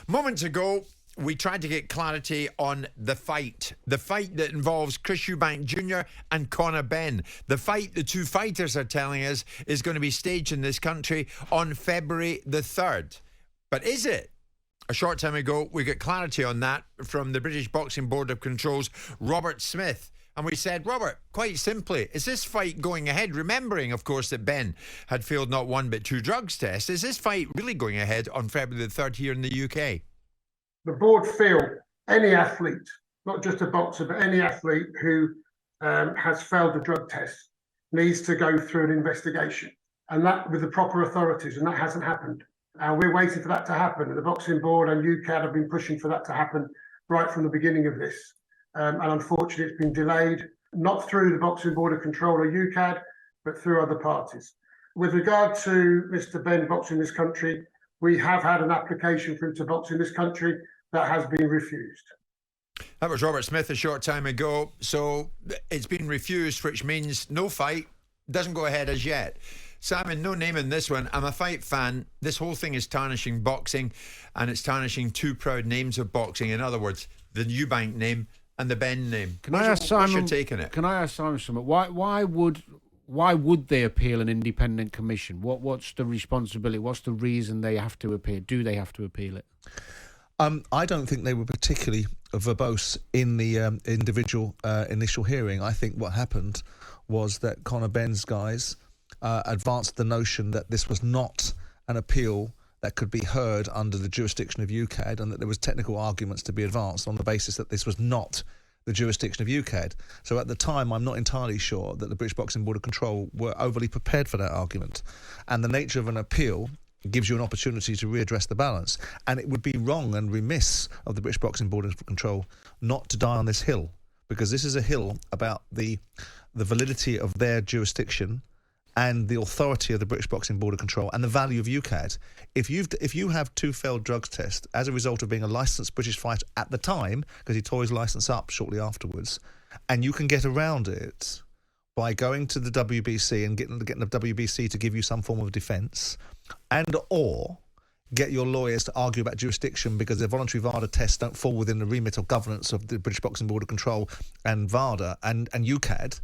Moments ago, we tried to get clarity on the fight that involves Chris Eubank Jr. and Conor Benn. The fight the two fighters are telling us is going to be staged in this country on February the 3rd. But is it? A short time ago, we got clarity on that from the British Boxing Board of Control's Robert Smith. And we said, Robert, quite simply, is this fight going ahead? Remembering, of course, that Ben had failed not one but two drugs tests. Is this fight really going ahead on February the 3rd here in the UK? The board feel any athlete, not just a boxer, but any athlete who has failed a drug test needs to go through an investigation, and that with the proper authorities, and that hasn't happened. And we're waiting for that to happen. And the Boxing Board and UKAD have been pushing for that to happen right from the beginning of this. And unfortunately, it's been delayed, not through the Boxing Board of Control or UKAD, but through other parties. With regard to Mr. Benn boxing this country, we have had an application for him to box in this country that has been refused. That was Robert Smith a short time ago. So it's been refused, which means no fight, doesn't go ahead as yet. Simon, no name in this one. I'm a fight fan. This whole thing is tarnishing boxing, and it's tarnishing two proud names of boxing. In other words, the Eubank name and the Benn name. Can I ask Simon? What's your take on it? Can I ask Simon something? Why would they appeal an independent commission? What's the responsibility? What's the reason they have to appeal? Do they have to appeal it? I don't think they were particularly verbose in the individual initial hearing. I think what happened was that Conor Benn's guys advanced the notion that this was not an appeal that could be heard under the jurisdiction of UKAD, and that there was technical arguments to be advanced on the basis that this was not the jurisdiction of UKAD. So at the time, I'm not entirely sure that the British Boxing Board of Control were overly prepared for that argument. And the nature of an appeal gives you an opportunity to readdress the balance. And it would be wrong and remiss of the British Boxing Board of Control not to die on this hill, because this is a hill about the validity of their jurisdiction and the authority of the British Boxing Board of Control and the value of UKAD. If you have two failed drugs tests as a result of being a licensed British fighter at the time, because he tore his licence up shortly afterwards, and you can get around it by going to the WBC and getting the WBC to give you some form of defence, and or get your lawyers to argue about jurisdiction because the voluntary VADA tests don't fall within the remit of governance of the British Boxing Board of Control and VADA and UKAD,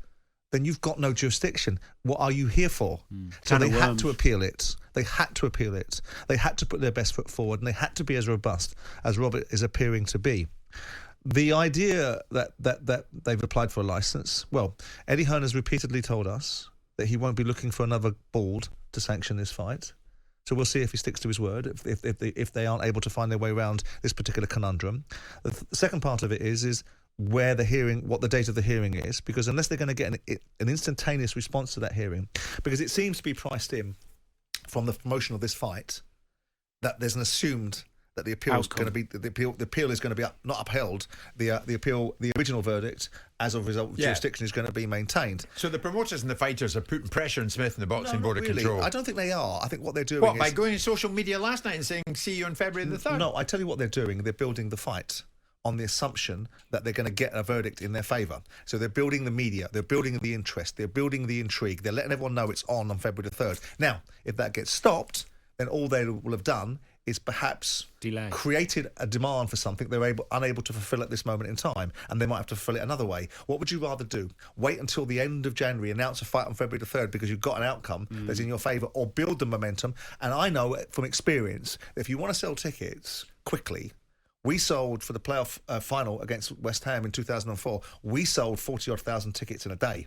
then you've got no jurisdiction. What are you here for? So they had to appeal it. They had to appeal it. They had to put their best foot forward, and they had to be as robust as Robert is appearing to be. The idea that they've applied for a licence, well, Eddie Hearn has repeatedly told us that he won't be looking for another board to sanction this fight. So we'll see if he sticks to his word, if they aren't able to find their way around this particular conundrum. The second part of it is where the hearing, what the date of the hearing is, because unless they're going to get an instantaneous response to that hearing, because it seems to be priced in from the promotion of this fight that there's an assumed that the appeal is going to be the appeal is going to be not upheld. The original verdict as a result of jurisdiction is going to be maintained. So the promoters and the fighters are putting pressure on Smith and the Boxing Board of Control. I don't think they are. I think what they're doing by going on social media last night and saying see you on February the 3rd. No, I tell you what they're doing. They're building the fight on the assumption that they're going to get a verdict in their favour. So they're building the media, they're building the interest, they're building the intrigue, they're letting everyone know it's on February the 3rd. Now, if that gets stopped, then all they will have done is perhaps created a demand for something they're unable to fulfil at this moment in time, and they might have to fulfil it another way. What would you rather do? Wait until the end of January, announce a fight on February the 3rd because you've got an outcome that's in your favour, or build the momentum? And I know from experience, if you want to sell tickets quickly, we sold for the playoff final against West Ham in 2004, we sold 40-odd thousand tickets in a day.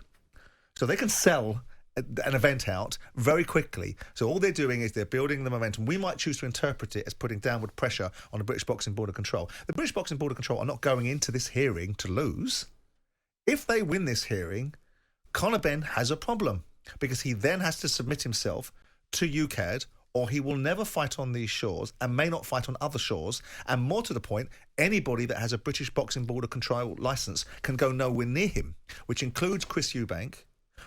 So they can sell an event out very quickly. So all they're doing is they're building the momentum. We might choose to interpret it as putting downward pressure on the British Boxing Board of Control. The British Boxing Board of Control are not going into this hearing to lose. If they win this hearing, Conor Benn has a problem, because he then has to submit himself to UKAD, or he will never fight on these shores and may not fight on other shores. And more to the point, anybody that has a British Boxing Board of Control licence can go nowhere near him, which includes Chris Eubank,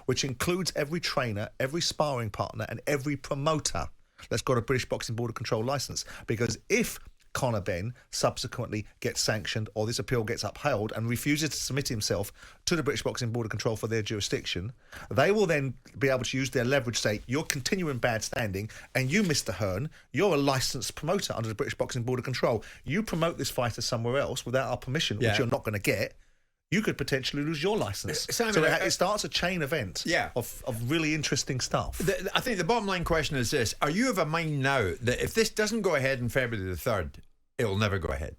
which includes every trainer, every sparring partner and every promoter that's got a British Boxing Board of Control licence. Because if Conor Benn subsequently gets sanctioned or this appeal gets upheld and refuses to submit himself to the British Boxing Board of Control for their jurisdiction, they will then be able to use their leverage, say, you're continuing bad standing, and you, Mr. Hearn, you're a licensed promoter under the British Boxing Board of Control. You promote this fighter somewhere else without our permission, which you're not going to get. You could potentially lose your license. Simon, so it starts a chain event Yeah. of really interesting stuff. I think the bottom line question is this. Are you of a mind now that if this doesn't go ahead on February the 3rd, it will never go ahead?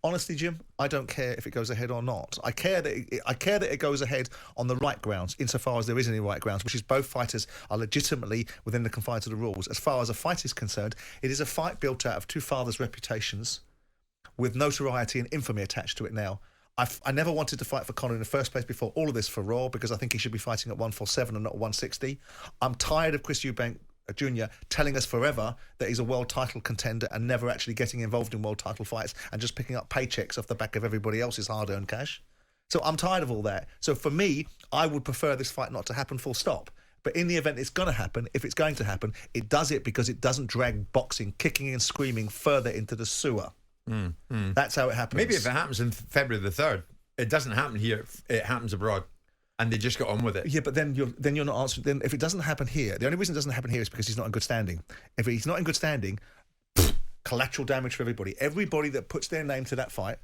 Honestly, Jim, I don't care if it goes ahead or not. I care that it goes ahead on the right grounds, insofar as there is any right grounds, which is both fighters are legitimately within the confines of the rules. As far as a fight is concerned, it is a fight built out of two fathers' reputations with notoriety and infamy attached to it now. I never wanted to fight for Conor in the first place before all of this for Raw, because I think he should be fighting at 147 and not 160. I'm tired of Chris Eubank Jr. telling us forever that he's a world title contender and never actually getting involved in world title fights and just picking up paychecks off the back of everybody else's hard-earned cash. So I'm tired of all that. So for me, I would prefer this fight not to happen, full stop. But in the event it's going to happen, if it's going to happen, it does it because it doesn't drag boxing, kicking and screaming further into the sewer. That's how it happens. Maybe if it happens in February the 3rd, it doesn't happen here, it happens abroad, and they just got on with it. Yeah, but then you're not answering. Then if it doesn't happen here, the only reason it doesn't happen here is because he's not in good standing. If he's not in good standing, collateral damage for everybody. Everybody that puts their name to that fight,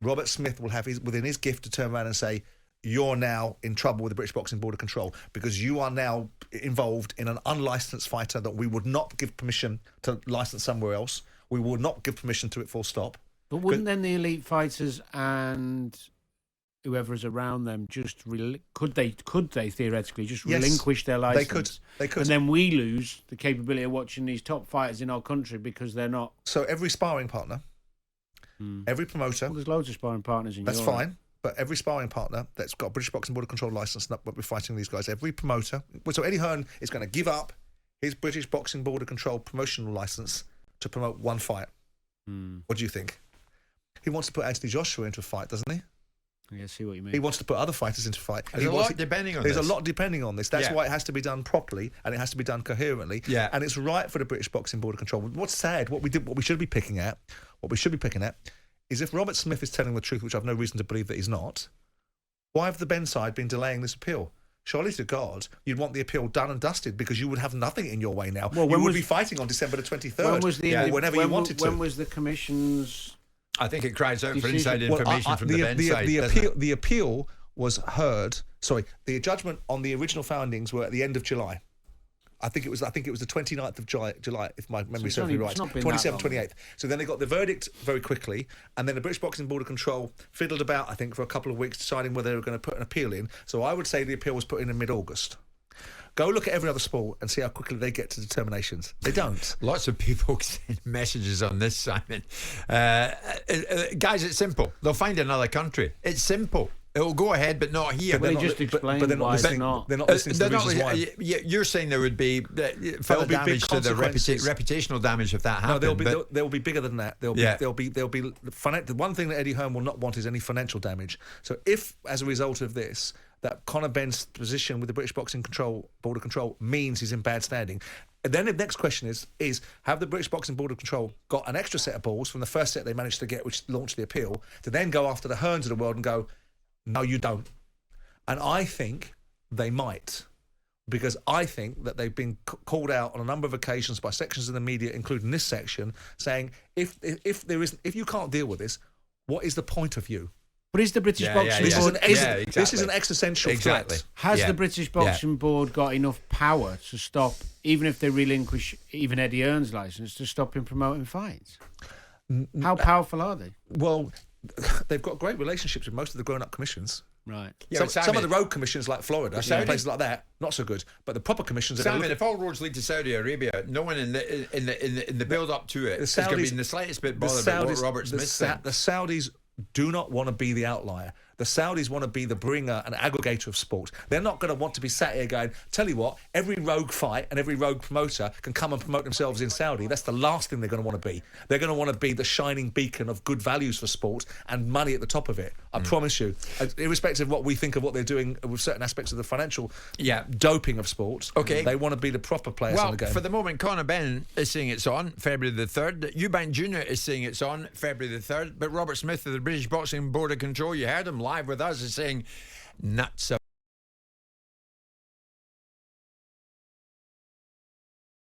Robert Smith will have within his gift to turn around and say, you're now in trouble with the British Boxing Board of Control because you are now involved in an unlicensed fighter that we would not give permission to license somewhere else. We will not give permission to it, full stop. But wouldn't then the elite fighters and whoever is around them just could they theoretically just relinquish their license? They could. And then we lose the capability of watching these top fighters in our country because they're not. So every sparring partner, every promoter. Well, there's loads of sparring partners in That's Europe. fine. But every sparring partner that's got a British Boxing Board of Control license, but we're fighting these guys, every promoter. So Eddie Hearn is going to give up his British Boxing Board of Control promotional license to promote one fight. What do you think? He wants to put Anthony Joshua into a fight, doesn't he? Yeah, I see what you mean. He wants to put other fighters into a fight. There's a lot depending on this. There's a lot depending on this. That's why it has to be done properly and it has to be done coherently. Yeah. And it's right for the British Boxing Board of Control. What's sad, what we should be picking at is if Robert Smith is telling the truth, which I've no reason to believe that he's not, why have the Benn side been delaying this appeal? Surely to God, you'd want the appeal done and dusted because you would have nothing in your way now. Well, you would be fighting on December the 23rd, or whenever you wanted to. When was the Commission's... I think it cries out for inside information from the Benn side. The appeal was heard. Sorry, the judgment on the original findings were at the end of July. I think it was the 29th of July, if my memory serves me right. 27th, 28th. So then they got the verdict very quickly, and then the British Boxing Board of Control fiddled about, I think, for a couple of weeks, deciding whether they were going to put an appeal in. So I would say the appeal was put in mid-August. Go look at every other sport and see how quickly they get to determinations. They don't. Lots of people send messages on this, Simon. Guys, it's simple. They'll find another country. It's simple. It will go ahead, but not here. But they just explain why it's not. They're not listening to the reasons why. You're saying there would be further damage to the reputational damage if that happened. No, they'll be bigger than that. There'll be the one thing that Eddie Hearn will not want is any financial damage. So if, as a result of this, that Conor Benn's position with the British Boxing Board of Control means he's in bad standing, and then the next question is have the British Boxing Board of Control got an extra set of balls from the first set they managed to get, which launched the appeal, to then go after the Hearns of the world and go, no, you don't. And I think they might, because I think that they've been called out on a number of occasions by sections of the media, including this section, saying if you can't deal with this, what is the point of you? But is the British Boxing Board... This is an existential threat. Has the British Boxing Board got enough power to stop, even if they relinquish even Eddie Hearn's licence, to stop him promoting fights? How powerful are they? Well, they've got great relationships with most of the grown-up commissions. Right. Yeah, some of the road commissions, like Florida, places like that, not so good. But the proper commissions... Simon, if all roads lead to Saudi Arabia, no one in the build-up to it is going to be in the slightest bit bothered about what Robert Smith thinks. The Saudis do not want to be the outlier. The Saudis want to be the bringer and aggregator of sport. They're not going to want to be sat here going, tell you what, every rogue fight and every rogue promoter can come and promote themselves in Saudi. That's the last thing they're going to want to be. They're going to want to be the shining beacon of good values for sport and money at the top of it. I promise you, irrespective of what we think of what they're doing with certain aspects of the financial doping of sport, they want to be the proper players in the game. For the moment, Conor Benn is saying it's on February the 3rd. Eubank Jr is saying it's on February the 3rd. But Robert Smith of the British Boxing Board of Control, you heard him live with us, is saying nuts